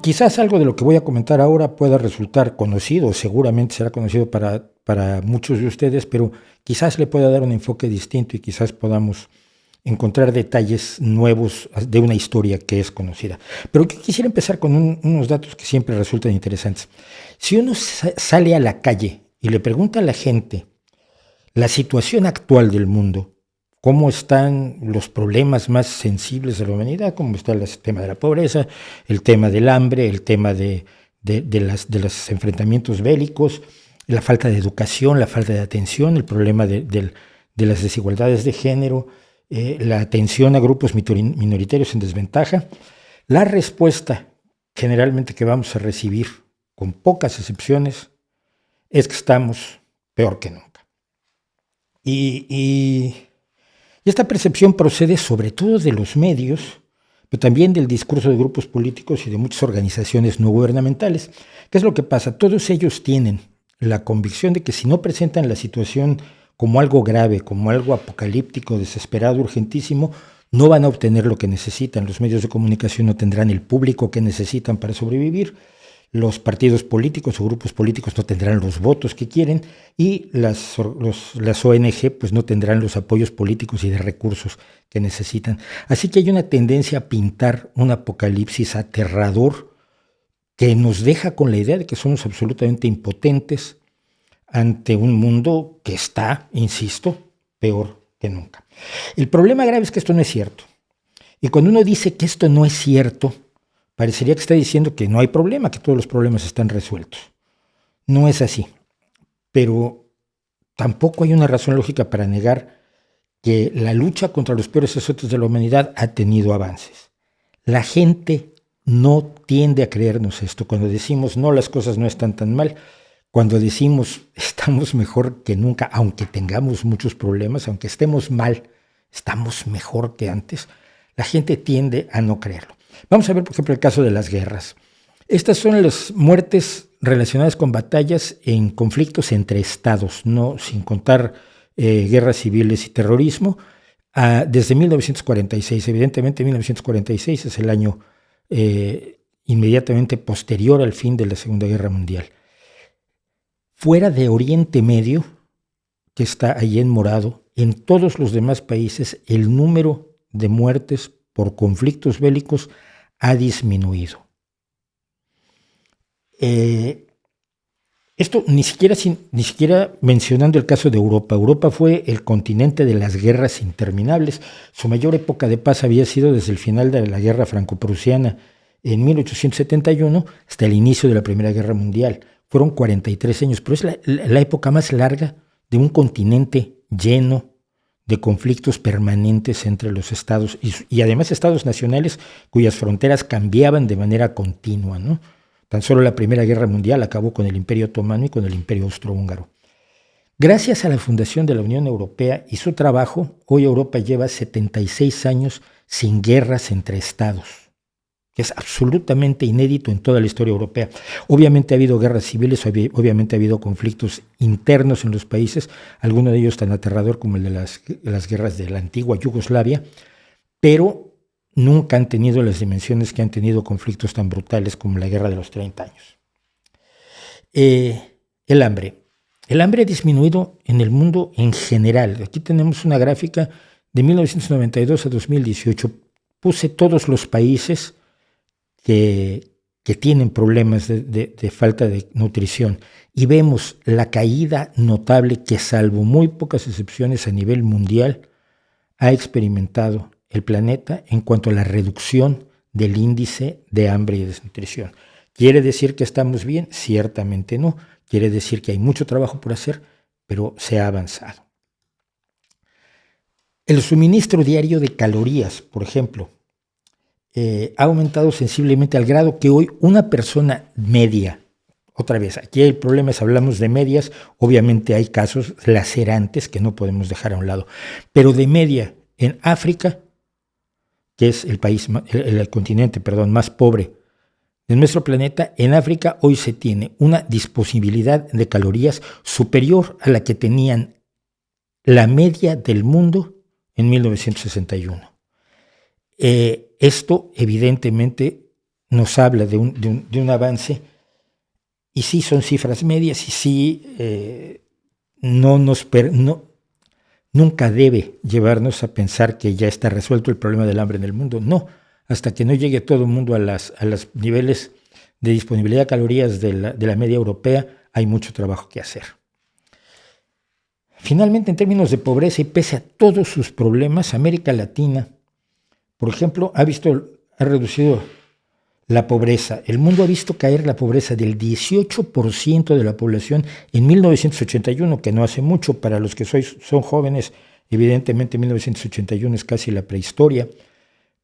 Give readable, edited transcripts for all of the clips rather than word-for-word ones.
quizás algo de lo que voy a comentar ahora pueda resultar conocido, seguramente será conocido para muchos de ustedes, pero quizás le pueda dar un enfoque distinto y quizás podamos encontrar detalles nuevos de una historia que es conocida. Pero yo quisiera empezar con unos datos que siempre resultan interesantes. Si uno sale a la calle y le pregunta a la gente la situación actual del mundo, cómo están los problemas más sensibles de la humanidad, cómo está el tema de la pobreza, el tema del hambre, el tema de los enfrentamientos bélicos, la falta de educación, la falta de atención, el problema de las desigualdades de género, la atención a grupos minoritarios en desventaja, la respuesta generalmente que vamos a recibir, con pocas excepciones, es que estamos peor que nunca. Y esta percepción procede sobre todo de los medios, pero también del discurso de grupos políticos y de muchas organizaciones no gubernamentales. ¿Qué es lo que pasa? Todos ellos tienen la convicción de que si no presentan la situación como algo grave, como algo apocalíptico, desesperado, urgentísimo, no van a obtener lo que necesitan. Los medios de comunicación no tendrán el público que necesitan para sobrevivir, los partidos políticos o grupos políticos no tendrán los votos que quieren y las ONG pues no tendrán los apoyos políticos y de recursos que necesitan. Así que hay una tendencia a pintar un apocalipsis aterrador que nos deja con la idea de que somos absolutamente impotentes ante un mundo que está, insisto, peor que nunca. El problema grave es que esto no es cierto. Y cuando uno dice que esto no es cierto, parecería que está diciendo que no hay problema, que todos los problemas están resueltos. No es así. Pero tampoco hay una razón lógica para negar que la lucha contra los peores azotes de la humanidad ha tenido avances. La gente no tiende a creernos esto. Cuando decimos no, las cosas no están tan mal, cuando decimos estamos mejor que nunca, aunque tengamos muchos problemas, aunque estemos mal, estamos mejor que antes, la gente tiende a no creerlo. Vamos a ver, por ejemplo, el caso de las guerras. Estas son las muertes relacionadas con batallas en conflictos entre estados, no sin contar guerras civiles y terrorismo, desde 1946. Evidentemente, 1946 es el año inmediatamente posterior al fin de la Segunda Guerra Mundial. Fuera de Oriente Medio, que está ahí en morado, en todos los demás países el número de muertes por conflictos bélicos ha disminuido. Esto ni siquiera mencionando el caso de Europa. Europa fue el continente de las guerras interminables. Su mayor época de paz había sido desde el final de la Guerra Franco-Prusiana en 1871 hasta el inicio de la Primera Guerra Mundial. Fueron 43 años, pero es la época más larga de un continente lleno de conflictos permanentes entre los estados y además estados nacionales cuyas fronteras cambiaban de manera continua, ¿no? Tan solo la Primera Guerra Mundial acabó con el Imperio Otomano y con el Imperio Austrohúngaro. Gracias a la fundación de la Unión Europea y su trabajo, hoy Europa lleva 76 años sin guerras entre estados, que es absolutamente inédito en toda la historia europea. Obviamente ha habido guerras civiles, obviamente ha habido conflictos internos en los países, alguno de ellos tan aterrador como el de las guerras de la antigua Yugoslavia, pero nunca han tenido las dimensiones que han tenido conflictos tan brutales como la Guerra de los 30 años. El hambre. El hambre ha disminuido en el mundo en general. Aquí tenemos una gráfica de 1992 a 2018. Puse todos los países que tienen problemas de falta de nutrición y vemos la caída notable que, salvo muy pocas excepciones a nivel mundial, ha experimentado el planeta en cuanto a la reducción del índice de hambre y desnutrición. ¿Quiere decir que estamos bien? Ciertamente no. Quiere decir que hay mucho trabajo por hacer, pero se ha avanzado. El suministro diario de calorías, por ejemplo, ha aumentado sensiblemente al grado que hoy una persona media, otra vez, aquí el problema es, hablamos de medias, obviamente hay casos lacerantes que no podemos dejar a un lado, pero de media en África, que es el continente más pobre de nuestro planeta, en África hoy se tiene una disponibilidad de calorías superior a la que tenían la media del mundo en 1961. Esto evidentemente nos habla de un avance, y sí son cifras medias, y sí nunca debe llevarnos a pensar que ya está resuelto el problema del hambre en el mundo. No, hasta que no llegue todo el mundo a los niveles de disponibilidad de calorías de la media europea, hay mucho trabajo que hacer. Finalmente, en términos de pobreza y pese a todos sus problemas, América Latina, por ejemplo, ha reducido la pobreza. El mundo ha visto caer la pobreza del 18% de la población en 1981, que no hace mucho. Para los que son jóvenes, evidentemente 1981 es casi la prehistoria,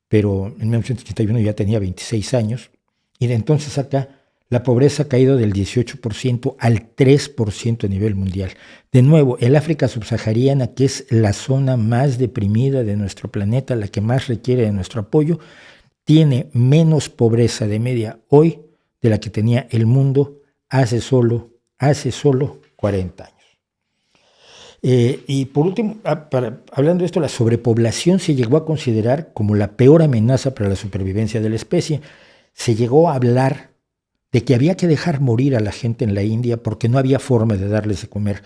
pero en 1981 ya tenía 26 años, y de entonces acá la pobreza ha caído del 18% al 3% a nivel mundial. De nuevo, el África subsahariana, que es la zona más deprimida de nuestro planeta, la que más requiere de nuestro apoyo, tiene menos pobreza de media hoy de la que tenía el mundo hace solo 40 años. Y por último, hablando de esto, la sobrepoblación se llegó a considerar como la peor amenaza para la supervivencia de la especie. Se llegó a hablar de que había que dejar morir a la gente en la India porque no había forma de darles de comer.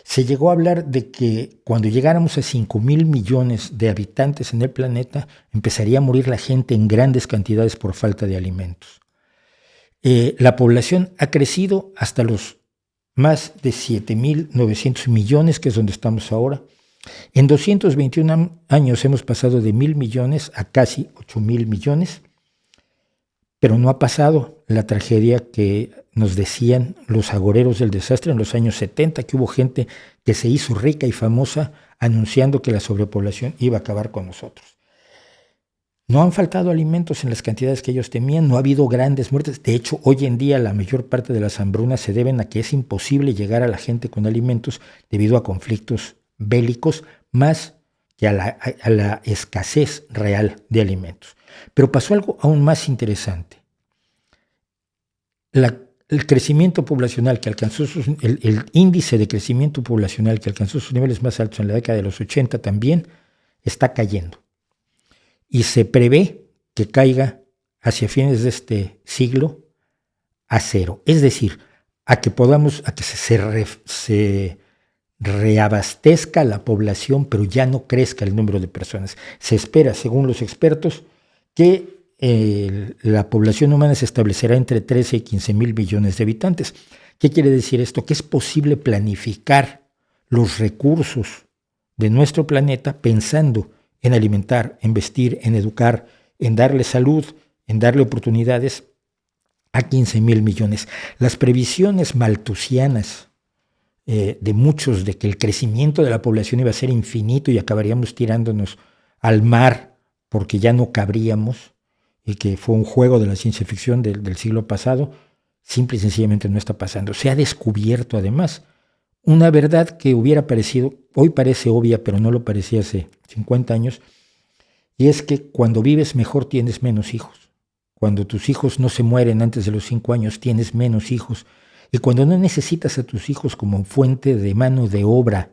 Se llegó a hablar de que cuando llegáramos a 5,000 millones de habitantes en el planeta, empezaría a morir la gente en grandes cantidades por falta de alimentos. La población ha crecido hasta los más de 7,900 millones, que es donde estamos ahora. En 221 años hemos pasado de 1,000 millones a casi 8,000 millones, pero no ha pasado la tragedia que nos decían los agoreros del desastre en los años 70, que hubo gente que se hizo rica y famosa anunciando que la sobrepoblación iba a acabar con nosotros. No han faltado alimentos en las cantidades que ellos temían, no ha habido grandes muertes. De hecho, hoy en día la mayor parte de las hambrunas se deben a que es imposible llegar a la gente con alimentos debido a conflictos bélicos, más que a la escasez real de alimentos. Pero pasó algo aún más interesante. El crecimiento poblacional que alcanzó el índice de crecimiento poblacional que alcanzó sus niveles más altos en la década de los 80 también está cayendo. Y se prevé que caiga hacia fines de este siglo a cero. Es decir, a que se reabastezca la población, pero ya no crezca el número de personas. Se espera, según los expertos, que la población humana se establecerá entre 13 y 15,000 millones de habitantes. ¿Qué quiere decir esto? Que es posible planificar los recursos de nuestro planeta pensando en alimentar, en vestir, en educar, en darle salud, en darle oportunidades a 15,000 millones. Las previsiones malthusianas de muchos de que el crecimiento de la población iba a ser infinito y acabaríamos tirándonos al mar porque ya no cabríamos, y que fue un juego de la ciencia ficción del siglo pasado, simple y sencillamente no está pasando. Se ha descubierto además una verdad que hoy parece obvia, pero no lo parecía hace 50 años, y es que cuando vives mejor tienes menos hijos. Cuando tus hijos no se mueren antes de los 5 años, tienes menos hijos. Y cuando no necesitas a tus hijos como fuente de mano de obra,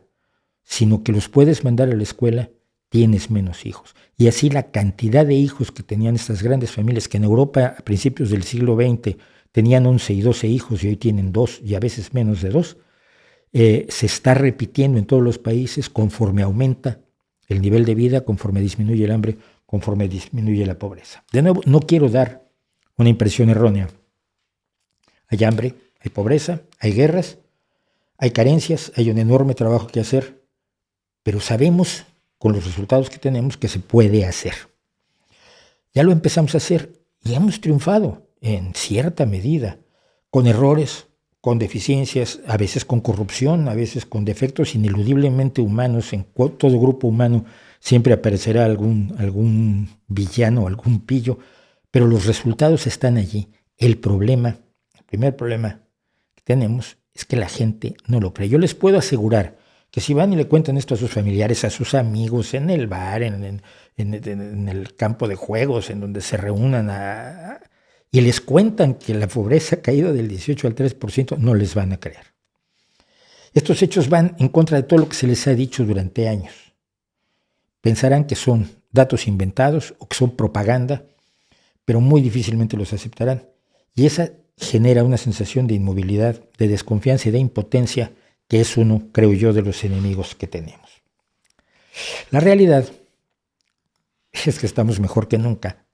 sino que los puedes mandar a la escuela, tienes menos hijos. Y así la cantidad de hijos que tenían estas grandes familias, que en Europa a principios del siglo XX tenían 11 y 12 hijos y hoy tienen 2 y a veces menos de 2, se está repitiendo en todos los países conforme aumenta el nivel de vida, conforme disminuye el hambre, conforme disminuye la pobreza. De nuevo, no quiero dar una impresión errónea. Hay hambre, hay pobreza, hay guerras, hay carencias, hay un enorme trabajo que hacer, pero sabemos con los resultados que tenemos que se puede hacer. Ya lo empezamos a hacer y hemos triunfado en cierta medida, con errores, con deficiencias, a veces con corrupción, a veces con defectos ineludiblemente humanos. En todo grupo humano siempre aparecerá algún villano, algún pillo, pero los resultados están allí. El primer problema que tenemos es que la gente no lo cree. Yo les puedo asegurar que si van y le cuentan esto a sus familiares, a sus amigos, en el bar, en el campo de juegos, en donde se reúnan y les cuentan que la pobreza ha caído del 18 al 3%, no les van a creer. Estos hechos van en contra de todo lo que se les ha dicho durante años. Pensarán que son datos inventados o que son propaganda, pero muy difícilmente los aceptarán. Y esa genera una sensación de inmovilidad, de desconfianza y de impotencia, que es uno, creo yo, de los enemigos que tenemos. La realidad es que estamos mejor que nunca.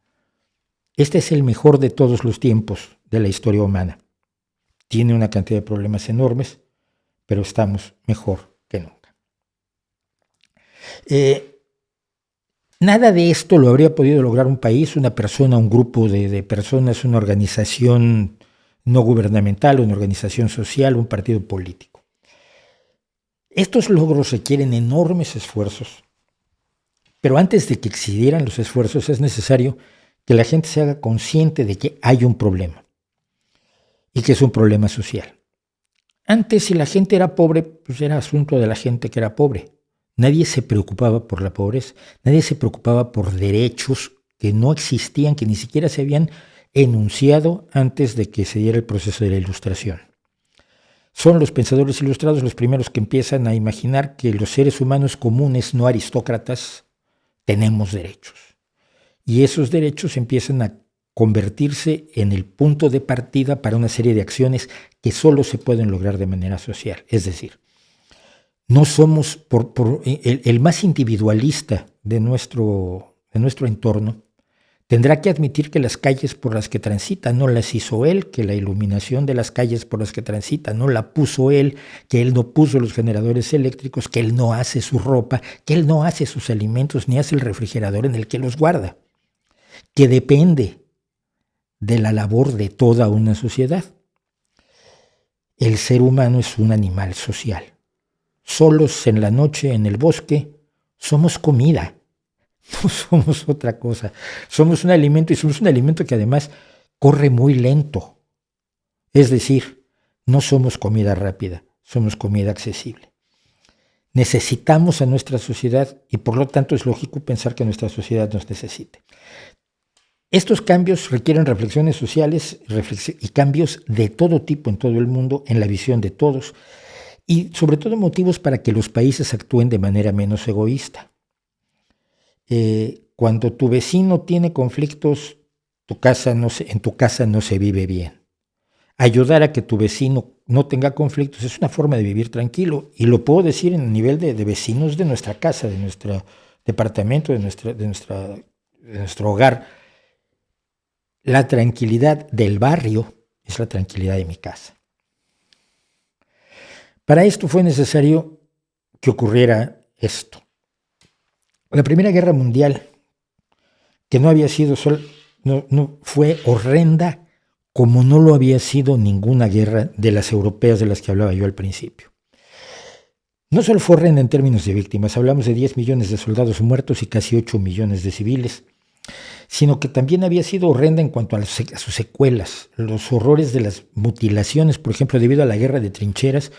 Este es el mejor de todos los tiempos de la historia humana. Tiene una cantidad de problemas enormes, pero estamos mejor que nunca. Nada de esto lo habría podido lograr un país, una persona, un grupo de personas, una organización no gubernamental, una organización social, un partido político. Estos logros requieren enormes esfuerzos, pero antes de que existieran los esfuerzos es necesario que la gente se haga consciente de que hay un problema y que es un problema social. Antes, si la gente era pobre, pues era asunto de la gente que era pobre. Nadie se preocupaba por la pobreza, nadie se preocupaba por derechos que no existían, que ni siquiera se habían enunciado antes de que se diera el proceso de la Ilustración. Son los pensadores ilustrados los primeros que empiezan a imaginar que los seres humanos comunes, no aristócratas, tenemos derechos. Y esos derechos empiezan a convertirse en el punto de partida para una serie de acciones que solo se pueden lograr de manera social. Es decir, no somos, el más individualista de nuestro entorno, tendrá que admitir que las calles por las que transita no las hizo él, que la iluminación de las calles por las que transita no la puso él, que él no puso los generadores eléctricos, que él no hace su ropa, que él no hace sus alimentos, ni hace el refrigerador en el que los guarda, que depende de la labor de toda una sociedad. El ser humano es un animal social. Solos en la noche, en el bosque, somos comida. No somos otra cosa. Somos un alimento y somos un alimento que además corre muy lento. Es decir, no somos comida rápida, somos comida accesible. Necesitamos a nuestra sociedad y por lo tanto es lógico pensar que nuestra sociedad nos necesite. Estos cambios requieren reflexiones sociales y cambios de todo tipo en todo el mundo, en la visión de todos, y sobre todo motivos para que los países actúen de manera menos egoísta. Cuando tu vecino tiene conflictos, en tu casa no se vive bien. Ayudar a que tu vecino no tenga conflictos es una forma de vivir tranquilo, y lo puedo decir en el nivel de vecinos de nuestra casa, de nuestro departamento, de nuestro hogar. La tranquilidad del barrio es la tranquilidad de mi casa. Para esto fue necesario que ocurriera esto. La Primera Guerra Mundial, que no había sido no fue horrenda como no lo había sido ninguna guerra de las europeas de las que hablaba yo al principio. No solo fue horrenda en términos de víctimas, hablamos de 10 millones de soldados muertos y casi 8 millones de civiles, sino que también había sido horrenda en cuanto a sus secuelas, los horrores de las mutilaciones, por ejemplo, debido a la guerra de trincheras,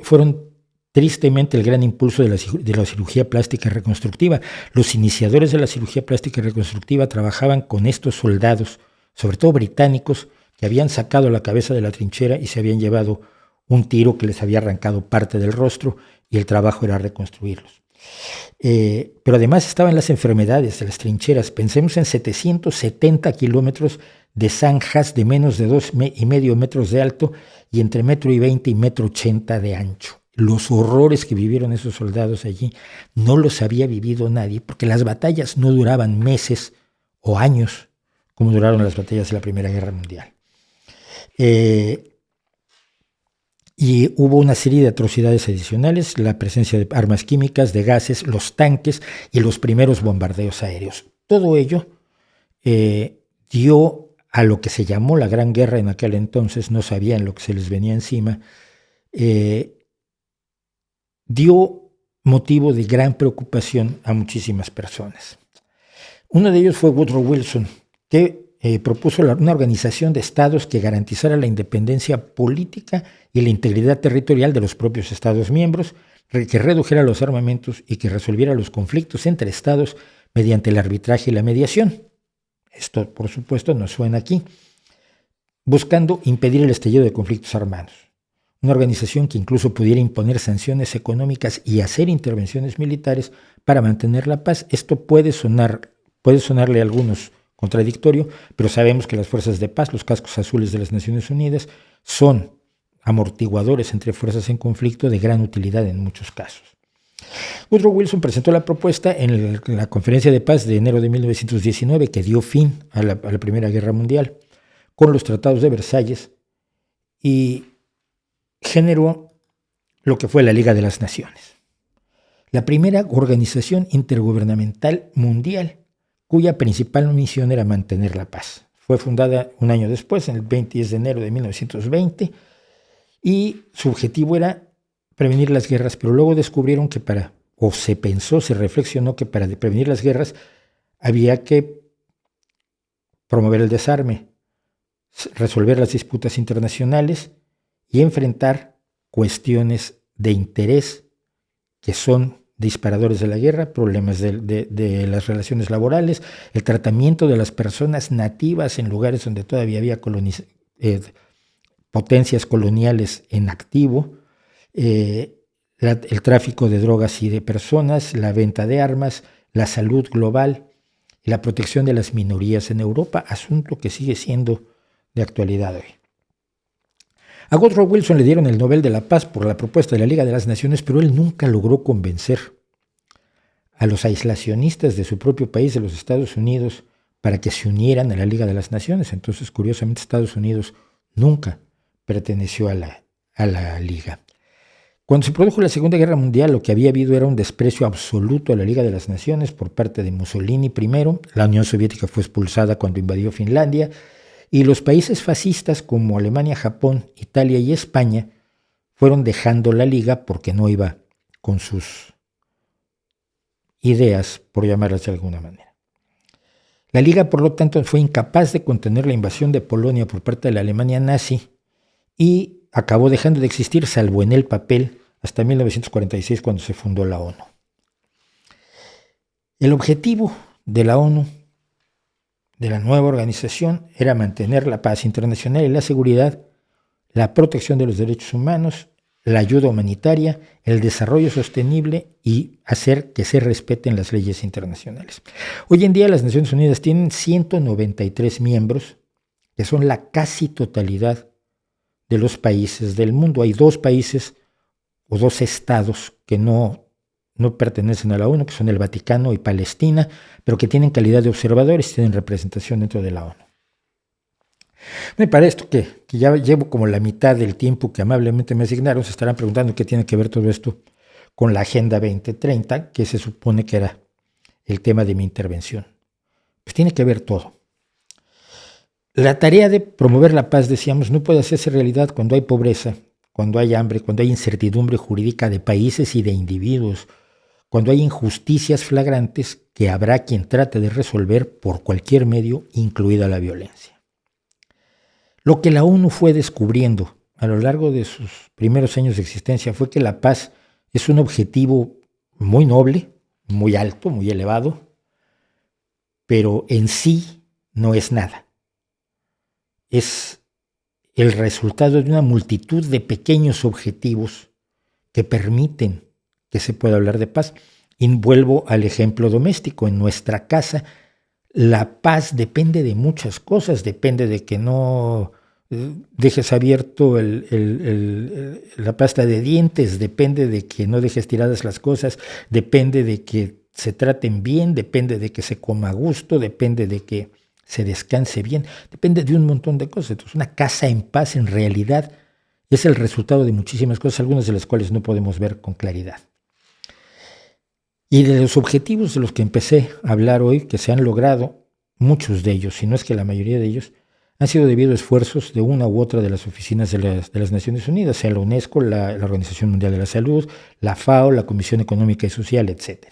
fueron tristemente el gran impulso de la cirugía plástica reconstructiva. Los iniciadores de la cirugía plástica reconstructiva trabajaban con estos soldados, sobre todo británicos, que habían sacado la cabeza de la trinchera y se habían llevado un tiro que les había arrancado parte del rostro, y el trabajo era reconstruirlos. Pero además estaban las enfermedades de las trincheras. Pensemos en 770 kilómetros de zanjas de menos de 2,5 metros de alto y entre 1,20 m y 1,80 m de ancho. Los horrores que vivieron esos soldados allí no los había vivido nadie, porque las batallas no duraban meses o años como duraron las batallas de la Primera Guerra Mundial. Y hubo una serie de atrocidades adicionales, la presencia de armas químicas, de gases, los tanques y los primeros bombardeos aéreos. Todo ello dio a lo que se llamó la Gran Guerra en aquel entonces, no sabían lo que se les venía encima, dio motivo de gran preocupación a muchísimas personas. Uno de ellos fue Woodrow Wilson, que propuso una organización de estados que garantizara la independencia política y la integridad territorial de los propios estados miembros, que redujera los armamentos y que resolviera los conflictos entre estados mediante el arbitraje y la mediación. Esto, por supuesto, nos suena aquí, buscando impedir el estallido de conflictos armados. Una organización que incluso pudiera imponer sanciones económicas y hacer intervenciones militares para mantener la paz. Esto puede sonarle a algunos contradictorio, pero sabemos que las fuerzas de paz, los cascos azules de las Naciones Unidas, son amortiguadores entre fuerzas en conflicto de gran utilidad en muchos casos. Woodrow Wilson presentó la propuesta en la Conferencia de Paz de enero de 1919, que dio fin a la Primera Guerra Mundial, con los tratados de Versalles, y generó lo que fue la Liga de las Naciones, la primera organización intergubernamental mundial cuya principal misión era mantener la paz. Fue fundada un año después, en el 10 de enero de 1920, y su objetivo era prevenir las guerras, pero luego descubrieron que se reflexionó que para prevenir las guerras había que promover el desarme, resolver las disputas internacionales y enfrentar cuestiones de interés que son disparadores de la guerra, problemas de las relaciones laborales, el tratamiento de las personas nativas en lugares donde todavía había potencias coloniales en activo, el tráfico de drogas y de personas, la venta de armas, la salud global y la protección de las minorías en Europa, asunto que sigue siendo de actualidad hoy. A Woodrow Wilson le dieron el Nobel de la Paz por la propuesta de la Liga de las Naciones, pero él nunca logró convencer a los aislacionistas de su propio país, de los Estados Unidos, para que se unieran a la Liga de las Naciones. Entonces, curiosamente, Estados Unidos nunca perteneció a la Liga. Cuando se produjo la Segunda Guerra Mundial, lo que había habido era un desprecio absoluto a la Liga de las Naciones por parte de Mussolini primero. La Unión Soviética fue expulsada cuando invadió Finlandia, y los países fascistas como Alemania, Japón, Italia y España fueron dejando la Liga porque no iba con sus ideas, por llamarlas de alguna manera. La Liga, por lo tanto, fue incapaz de contener la invasión de Polonia por parte de la Alemania nazi y acabó dejando de existir, salvo en el papel, hasta 1946, cuando se fundó la ONU. El objetivo de la ONU, de la nueva organización, era mantener la paz internacional y la seguridad, la protección de los derechos humanos, la ayuda humanitaria, el desarrollo sostenible y hacer que se respeten las leyes internacionales. Hoy en día las Naciones Unidas tienen 193 miembros, que son la casi totalidad de los países del mundo. Hay 2 países o 2 estados que no pertenecen a la ONU, que son el Vaticano y Palestina, pero que tienen calidad de observadores y tienen representación dentro de la ONU. Para esto que ya llevo como la mitad del tiempo que amablemente me asignaron, se estarán preguntando qué tiene que ver todo esto con la Agenda 2030, que se supone que era el tema de mi intervención. Pues tiene que ver todo. La tarea de promover la paz, decíamos, no puede hacerse realidad cuando hay pobreza, cuando hay hambre, cuando hay incertidumbre jurídica de países y de individuos, cuando hay injusticias flagrantes que habrá quien trate de resolver por cualquier medio, incluida la violencia. Lo que la ONU fue descubriendo a lo largo de sus primeros años de existencia fue que la paz es un objetivo muy noble, muy alto, muy elevado, pero en sí no es nada. Es el resultado de una multitud de pequeños objetivos que permiten que se pueda hablar de paz. Y vuelvo al ejemplo doméstico. En nuestra casa, la paz depende de muchas cosas. Depende de que no dejes abierto la pasta de dientes, depende de que no dejes tiradas las cosas, depende de que se traten bien, depende de que se coma a gusto, depende de que se descanse bien, depende de un montón de cosas. Entonces, una casa en paz en realidad es el resultado de muchísimas cosas, algunas de las cuales no podemos ver con claridad. Y de los objetivos de los que empecé a hablar hoy, que se han logrado, muchos de ellos, si no es que la mayoría de ellos, han sido debido a esfuerzos de una u otra de las oficinas de las Naciones Unidas, sea la UNESCO, la Organización Mundial de la Salud, la FAO, la Comisión Económica y Social, etc.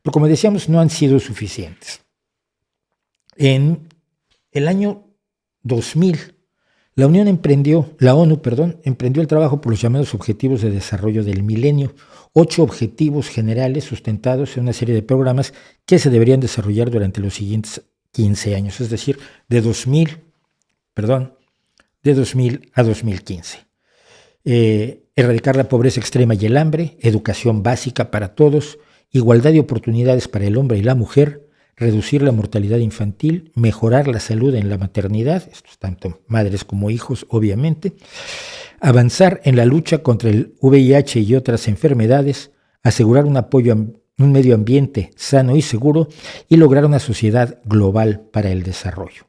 Pero como decíamos, no han sido suficientes. En el año 2000, la ONU emprendió el trabajo por los llamados Objetivos de Desarrollo del Milenio, 8 objetivos generales sustentados en una serie de programas que se deberían desarrollar durante los siguientes 15 años, es decir, de 2000 a 2015. Erradicar la pobreza extrema y el hambre, educación básica para todos, igualdad de oportunidades para el hombre y la mujer, reducir la mortalidad infantil, mejorar la salud en la maternidad, esto es tanto madres como hijos, obviamente, avanzar en la lucha contra el VIH y otras enfermedades, asegurar un medio ambiente sano y seguro y lograr una sociedad global para el desarrollo.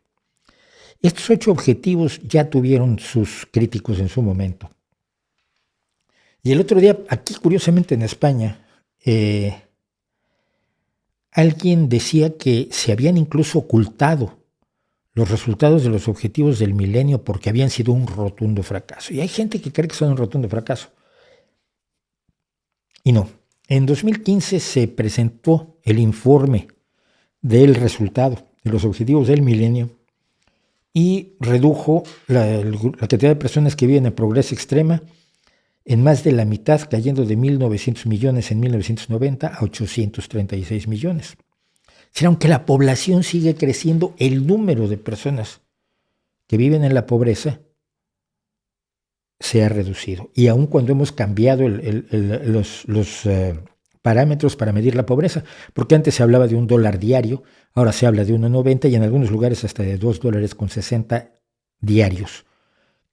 Estos 8 objetivos ya tuvieron sus críticos en su momento. Y el otro día, aquí curiosamente en España, alguien decía que se habían incluso ocultado los resultados de los objetivos del milenio porque habían sido un rotundo fracaso. Y hay gente que cree que son un rotundo fracaso. Y no. En 2015 se presentó el informe del resultado de los objetivos del milenio y redujo la cantidad de personas que viven en pobreza extrema en más de la mitad, cayendo de 1.900 millones en 1990 a 836 millones. Si aunque la población sigue creciendo, el número de personas que viven en la pobreza se ha reducido. Y aun cuando hemos cambiado los parámetros para medir la pobreza, porque antes se hablaba de $1 diario, ahora se habla de 1.90 y en algunos lugares hasta de $2.60 diarios,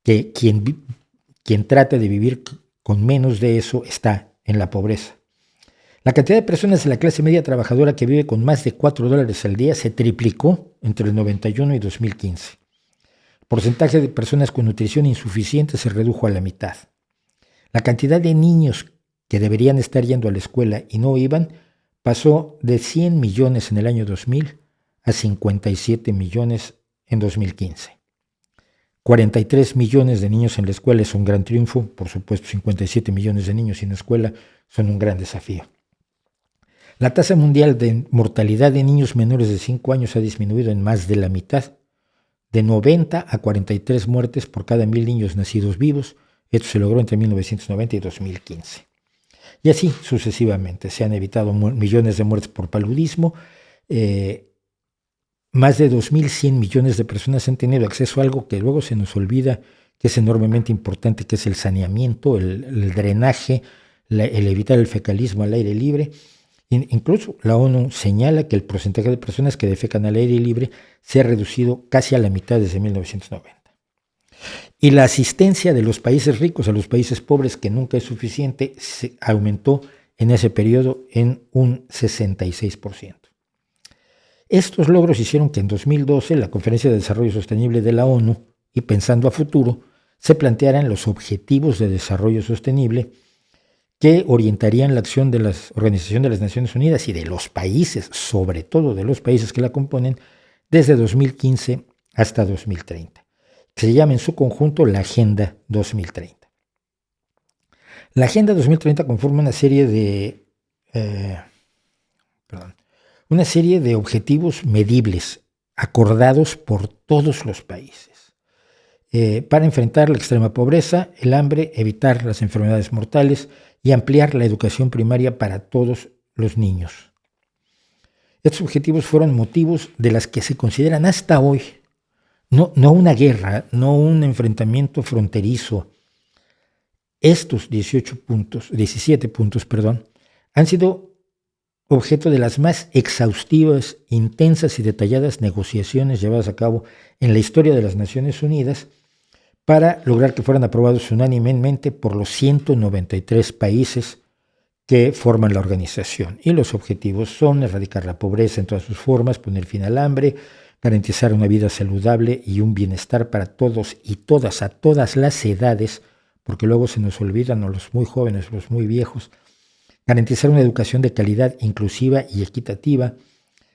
que quien trata de vivir con menos de eso está en la pobreza. La cantidad de personas de la clase media trabajadora que vive con más de $4 al día se triplicó entre el 91 y 2015. El porcentaje de personas con nutrición insuficiente se redujo a la mitad. La cantidad de niños que deberían estar yendo a la escuela y no iban pasó de 100 millones en el año 2000 a 57 millones en 2015. 43 millones de niños en la escuela es un gran triunfo, por supuesto 57 millones de niños sin escuela son un gran desafío. La tasa mundial de mortalidad de niños menores de 5 años ha disminuido en más de la mitad, de 90 a 43 muertes por cada 1.000 niños nacidos vivos. Esto se logró entre 1990 y 2015. Y así sucesivamente. Se han evitado millones de muertes por paludismo. Más de 2.100 millones de personas han tenido acceso a algo que luego se nos olvida, que es enormemente importante, que es el saneamiento, el drenaje, el evitar el fecalismo al aire libre. Incluso la ONU señala que el porcentaje de personas que defecan al aire libre se ha reducido casi a la mitad desde 1990. Y la asistencia de los países ricos a los países pobres, que nunca es suficiente, se aumentó en ese periodo en un 66%. Estos logros hicieron que en 2012 la Conferencia de Desarrollo Sostenible de la ONU, y pensando a futuro, se plantearan los objetivos de desarrollo sostenible que orientarían la acción de la Organización de las Naciones Unidas y de los países, sobre todo de los países que la componen, desde 2015 hasta 2030, que se llama en su conjunto la Agenda 2030. La Agenda 2030 conforma una serie de objetivos medibles, acordados por todos los países, para enfrentar la extrema pobreza, el hambre, evitar las enfermedades mortales y ampliar la educación primaria para todos los niños. Estos objetivos fueron motivos de las que se consideran hasta hoy, no una guerra, no un enfrentamiento fronterizo. Estos 17 puntos, han sido objeto de las más exhaustivas, intensas y detalladas negociaciones llevadas a cabo en la historia de las Naciones Unidas para lograr que fueran aprobados unánimemente por los 193 países que forman la organización. Y los objetivos son erradicar la pobreza en todas sus formas, poner fin al hambre, garantizar una vida saludable y un bienestar para todos y todas, a todas las edades, porque luego se nos olvidan o los muy jóvenes o los muy viejos, garantizar una educación de calidad inclusiva y equitativa,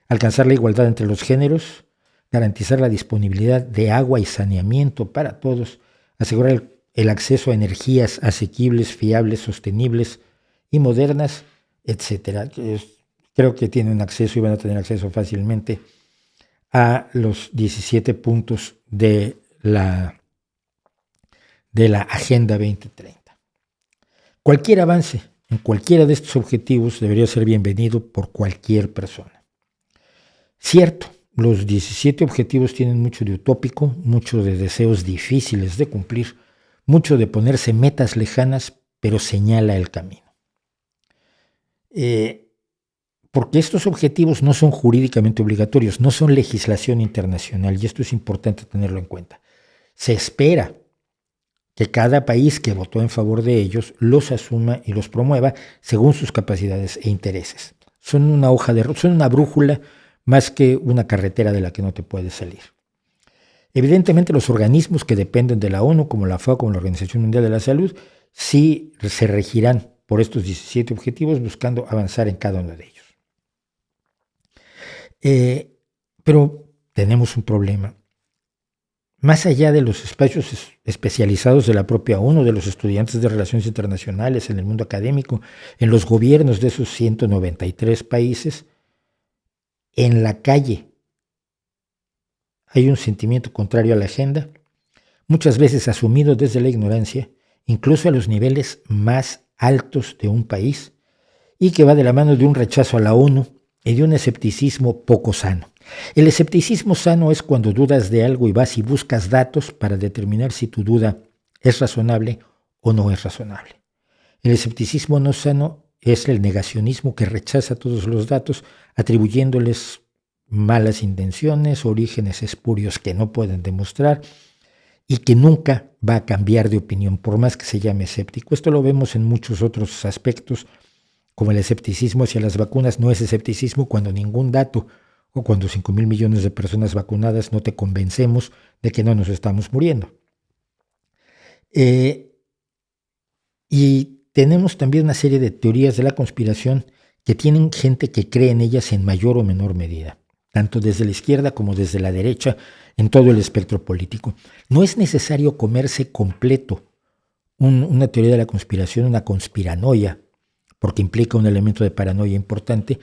alcanzar la igualdad entre los géneros, garantizar la disponibilidad de agua y saneamiento para todos, asegurar el acceso a energías asequibles, fiables, sostenibles y modernas, etc. Creo que tienen acceso y van a tener acceso fácilmente a los 17 puntos de la Agenda 2030. Cualquier avance en cualquiera de estos objetivos debería ser bienvenido por cualquier persona. Cierto, los 17 objetivos tienen mucho de utópico, mucho de deseos difíciles de cumplir, mucho de ponerse metas lejanas, pero señala el camino. porque estos objetivos no son jurídicamente obligatorios, no son legislación internacional, y esto es importante tenerlo en cuenta. Se espera que cada país que votó en favor de ellos los asuma y los promueva según sus capacidades e intereses. Son una hoja de ruta, son una brújula más que una carretera de la que no te puedes salir. Evidentemente, los organismos que dependen de la ONU, como la FAO, como la Organización Mundial de la Salud, sí se regirán por estos 17 objetivos buscando avanzar en cada uno de ellos. Pero tenemos un problema. Más allá de los espacios especializados de la propia ONU, de los estudiantes de relaciones internacionales, en el mundo académico, en los gobiernos de esos 193 países, en la calle hay un sentimiento contrario a la agenda, muchas veces asumido desde la ignorancia, incluso a los niveles más altos de un país, y que va de la mano de un rechazo a la ONU y de un escepticismo poco sano. El escepticismo sano es cuando dudas de algo y vas y buscas datos para determinar si tu duda es razonable o no es razonable. El escepticismo no sano es el negacionismo que rechaza todos los datos, atribuyéndoles malas intenciones, orígenes espurios que no pueden demostrar y que nunca va a cambiar de opinión, por más que se llame escéptico. Esto lo vemos en muchos otros aspectos, como el escepticismo hacia las vacunas. No es escepticismo cuando ningún dato o cuando 5,000 millones de personas vacunadas no te convencemos de que no nos estamos muriendo. Y tenemos también una serie de teorías de la conspiración que tienen gente que cree en ellas en mayor o menor medida, tanto desde la izquierda como desde la derecha, en todo el espectro político. No es necesario comerse completo una teoría de la conspiración, una conspiranoia, porque implica un elemento de paranoia importante,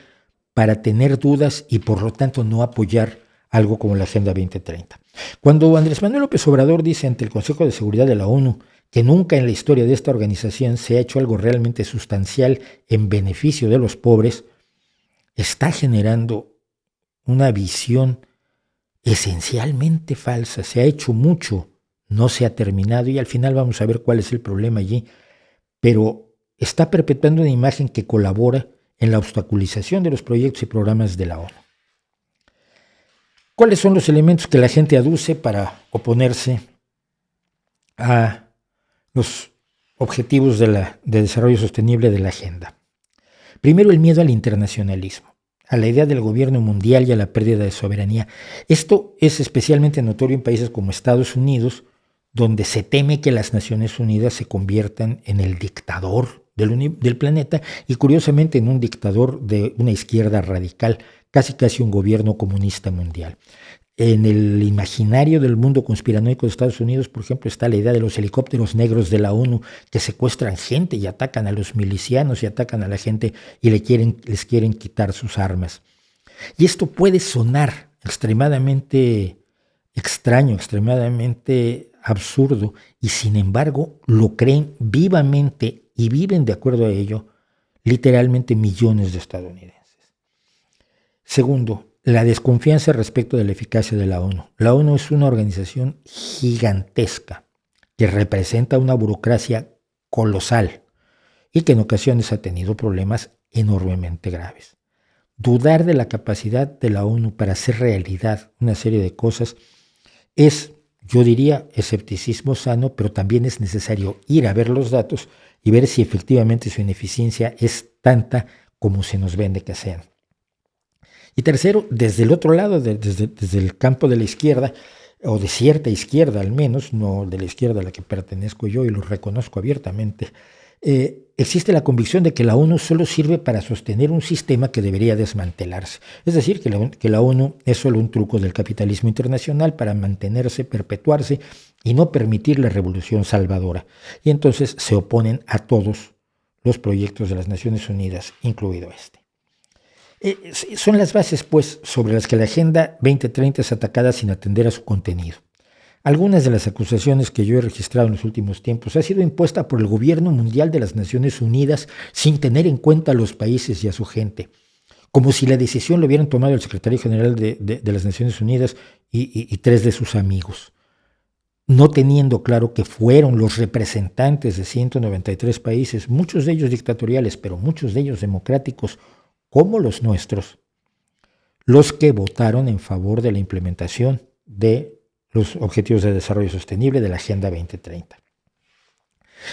para tener dudas y por lo tanto no apoyar algo como la Agenda 2030. Cuando Andrés Manuel López Obrador dice ante el Consejo de Seguridad de la ONU que nunca en la historia de esta organización se ha hecho algo realmente sustancial en beneficio de los pobres, está generando una visión esencialmente falsa. Se ha hecho mucho, no se ha terminado y al final vamos a ver cuál es el problema allí, pero está perpetuando una imagen que colabora en la obstaculización de los proyectos y programas de la ONU. ¿Cuáles son los elementos que la gente aduce para oponerse a los objetivos de desarrollo sostenible de la agenda? Primero, el miedo al internacionalismo, a la idea del gobierno mundial y a la pérdida de soberanía. Esto es especialmente notorio en países como Estados Unidos, donde se teme que las Naciones Unidas se conviertan en el dictador del planeta y curiosamente en un dictador de una izquierda radical, casi un gobierno comunista mundial. En el imaginario del mundo conspiranoico de Estados Unidos, por ejemplo, está la idea de los helicópteros negros de la ONU que secuestran gente y atacan a los milicianos y atacan a la gente y les quieren quitar sus armas. Y esto puede sonar extremadamente extraño, extremadamente absurdo, y sin embargo lo creen vivamente y viven de acuerdo a ello literalmente millones de estadounidenses. Segundo, la desconfianza respecto de la eficacia de la ONU. La ONU es una organización gigantesca que representa una burocracia colosal y que en ocasiones ha tenido problemas enormemente graves. Dudar de la capacidad de la ONU para hacer realidad una serie de cosas es, yo diría, escepticismo sano, pero también es necesario ir a ver los datos y ver si efectivamente su ineficiencia es tanta como se nos vende que sean. Y tercero, desde el otro lado, desde el campo de la izquierda, o de cierta izquierda al menos, no de la izquierda a la que pertenezco yo y lo reconozco abiertamente, existe la convicción de que la ONU solo sirve para sostener un sistema que debería desmantelarse. Es decir, que la ONU es solo un truco del capitalismo internacional para mantenerse, perpetuarse y no permitir la revolución salvadora. Y entonces se oponen a todos los proyectos de las Naciones Unidas, incluido este. Son las bases, pues, sobre las que la Agenda 2030 es atacada sin atender a su contenido. Algunas de las acusaciones que yo he registrado en los últimos tiempos ha sido impuesta por el gobierno mundial de las Naciones Unidas sin tener en cuenta a los países y a su gente, como si la decisión lo hubieran tomado el secretario general de las Naciones Unidas y 3 de sus amigos, no teniendo claro que fueron los representantes de 193 países, muchos de ellos dictatoriales, pero muchos de ellos democráticos, como los nuestros, los que votaron en favor de la implementación de los Objetivos de Desarrollo Sostenible de la Agenda 2030.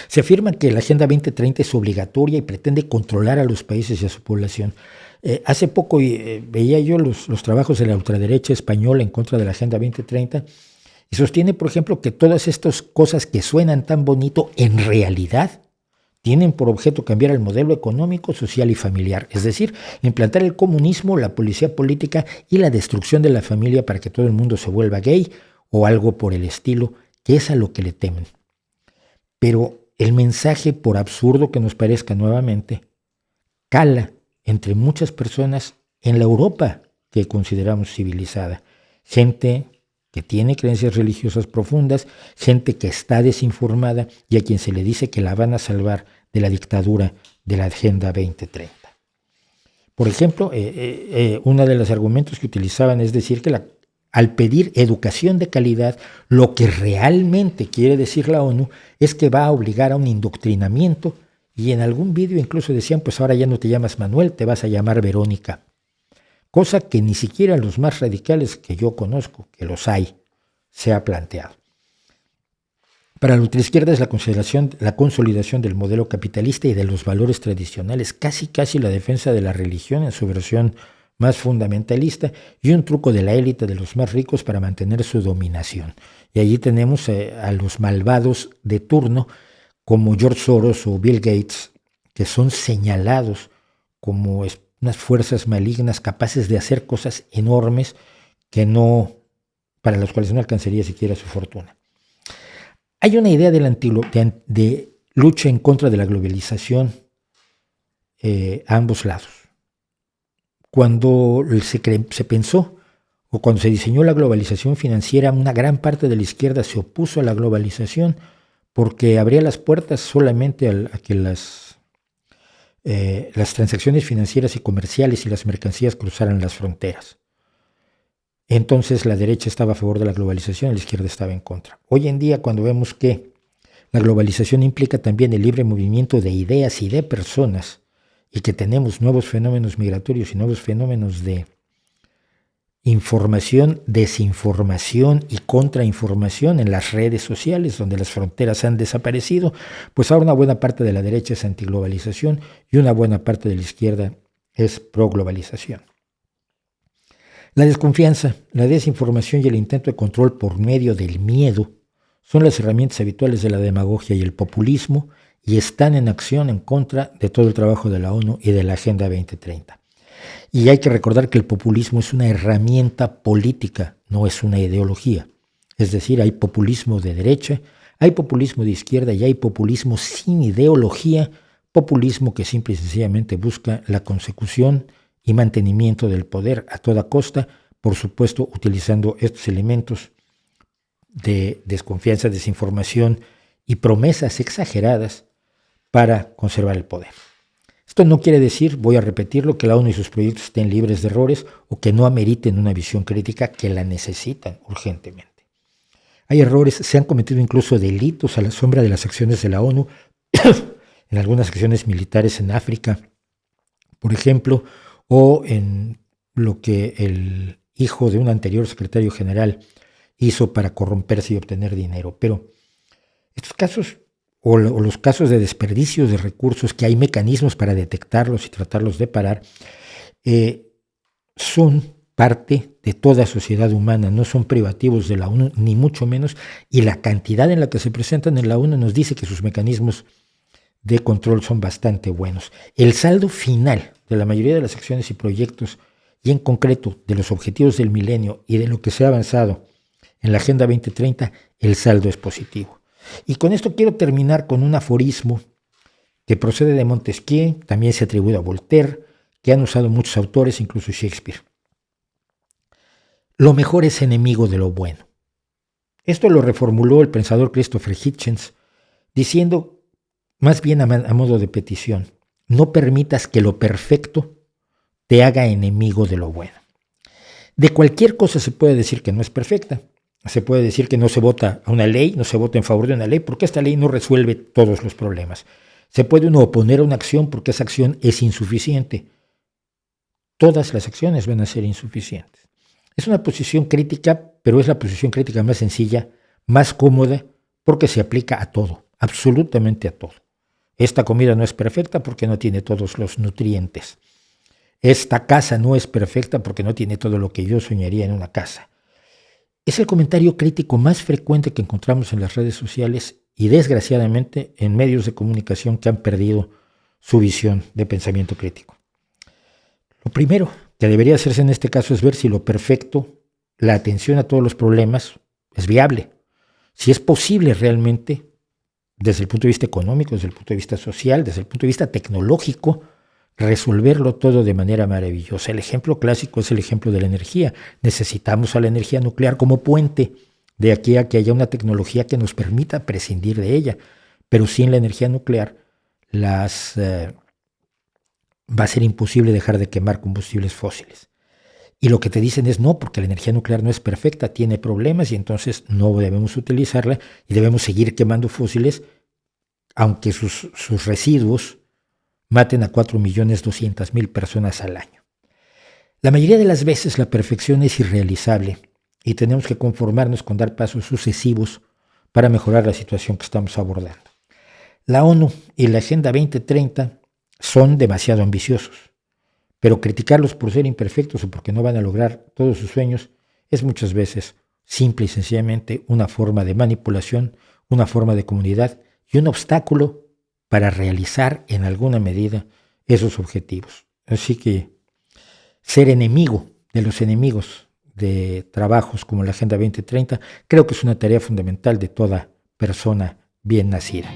Se afirma que la Agenda 2030 es obligatoria y pretende controlar a los países y a su población. Hace poco veía yo los trabajos de la ultraderecha española en contra de la Agenda 2030 y sostiene, por ejemplo, que todas estas cosas que suenan tan bonito en realidad tienen por objeto cambiar el modelo económico, social y familiar, es decir, implantar el comunismo, la policía política y la destrucción de la familia para que todo el mundo se vuelva gay o algo por el estilo, que es a lo que le temen. Pero el mensaje, por absurdo que nos parezca nuevamente, cala entre muchas personas en la Europa que consideramos civilizada. Gente que tiene creencias religiosas profundas, gente que está desinformada y a quien se le dice que la van a salvar de la dictadura de la Agenda 2030. Por ejemplo, uno de los argumentos que utilizaban es decir que al pedir educación de calidad, lo que realmente quiere decir la ONU es que va a obligar a un indoctrinamiento, y en algún vídeo incluso decían, pues ahora ya no te llamas Manuel, te vas a llamar Verónica. Cosa que ni siquiera los más radicales que yo conozco, que los hay, se ha planteado. Para la ultraizquierda es la consolidación del modelo capitalista y de los valores tradicionales, casi la defensa de la religión en su versión más fundamentalista y un truco de la élite de los más ricos para mantener su dominación. Y allí tenemos a los malvados de turno como George Soros o Bill Gates, que son señalados como unas fuerzas malignas capaces de hacer cosas enormes para las cuales no alcanzaría siquiera su fortuna. Hay una idea de lucha en contra de la globalización a ambos lados. Cuando se pensó o cuando se diseñó la globalización financiera, una gran parte de la izquierda se opuso a la globalización porque abría las puertas solamente a que las transacciones financieras y comerciales y las mercancías cruzaran las fronteras. Entonces la derecha estaba a favor de la globalización y la izquierda estaba en contra. Hoy en día, cuando vemos que la globalización implica también el libre movimiento de ideas y de personas, y que tenemos nuevos fenómenos migratorios y nuevos fenómenos de información, desinformación y contrainformación en las redes sociales, donde las fronteras han desaparecido, pues ahora una buena parte de la derecha es antiglobalización y una buena parte de la izquierda es proglobalización. La desconfianza, la desinformación y el intento de control por medio del miedo son las herramientas habituales de la demagogia y el populismo y están en acción en contra de todo el trabajo de la ONU y de la Agenda 2030. Y hay que recordar que el populismo es una herramienta política, no es una ideología. Es decir, hay populismo de derecha, hay populismo de izquierda y hay populismo sin ideología, populismo que simple y sencillamente busca la consecución y mantenimiento del poder a toda costa, por supuesto utilizando estos elementos de desconfianza, desinformación y promesas exageradas para conservar el poder. Esto no quiere decir, voy a repetirlo, que la ONU y sus proyectos estén libres de errores o que no ameriten una visión crítica, que la necesitan urgentemente. Hay errores, se han cometido incluso delitos a la sombra de las acciones de la ONU, en algunas acciones militares en África, por ejemplo, o en lo que el hijo de un anterior secretario general hizo para corromperse y obtener dinero. Pero estos casos o los casos de desperdicio de recursos, que hay mecanismos para detectarlos y tratarlos de parar, son parte de toda sociedad humana, no son privativos de la ONU, ni mucho menos, y la cantidad en la que se presentan en la ONU nos dice que sus mecanismos de control son bastante buenos. El saldo final de la mayoría de las acciones y proyectos, y en concreto de los objetivos del milenio y de lo que se ha avanzado en la Agenda 2030, el saldo es positivo. Y con esto quiero terminar con un aforismo que procede de Montesquieu, también se atribuye a Voltaire, que han usado muchos autores, incluso Shakespeare. Lo mejor es enemigo de lo bueno. Esto lo reformuló el pensador Christopher Hitchens, diciendo, más bien a modo de petición, no permitas que lo perfecto te haga enemigo de lo bueno. De cualquier cosa se puede decir que no es perfecta. Se puede decir que no se vota a una ley, no se vota en favor de una ley, porque esta ley no resuelve todos los problemas. Se puede uno oponer a una acción porque esa acción es insuficiente. todas las acciones van a ser insuficientes. Es una posición crítica, pero es la posición crítica más sencilla, más cómoda, porque se aplica a todo, absolutamente a todo. Esta comida no es perfecta porque no tiene todos los nutrientes. Esta casa no es perfecta porque no tiene todo lo que yo soñaría en una casa. Es el comentario crítico más frecuente que encontramos en las redes sociales y desgraciadamente en medios de comunicación que han perdido su visión de pensamiento crítico. Lo primero que debería hacerse en este caso es ver si lo perfecto, la atención a todos los problemas, es viable. Si es posible realmente, desde el punto de vista económico, desde el punto de vista social, desde el punto de vista tecnológico, resolverlo todo de manera maravillosa. El ejemplo clásico es el ejemplo de la energía. Necesitamos a la energía nuclear como puente de aquí a que haya una tecnología que nos permita prescindir de ella. Pero sin la energía nuclear, va a ser imposible dejar de quemar combustibles fósiles. Y lo que te dicen es no, porque la energía nuclear no es perfecta, tiene problemas y entonces no debemos utilizarla y debemos seguir quemando fósiles, aunque sus residuos maten a 4.200.000 personas al año. La mayoría de las veces la perfección es irrealizable y tenemos que conformarnos con dar pasos sucesivos para mejorar la situación que estamos abordando. La ONU y la Agenda 2030 son demasiado ambiciosos, pero criticarlos por ser imperfectos o porque no van a lograr todos sus sueños es muchas veces simple y sencillamente una forma de manipulación, una forma de comunidad y un obstáculo para realizar en alguna medida esos objetivos. Así que ser enemigo de los enemigos de trabajos como la Agenda 2030 creo que es una tarea fundamental de toda persona bien nacida.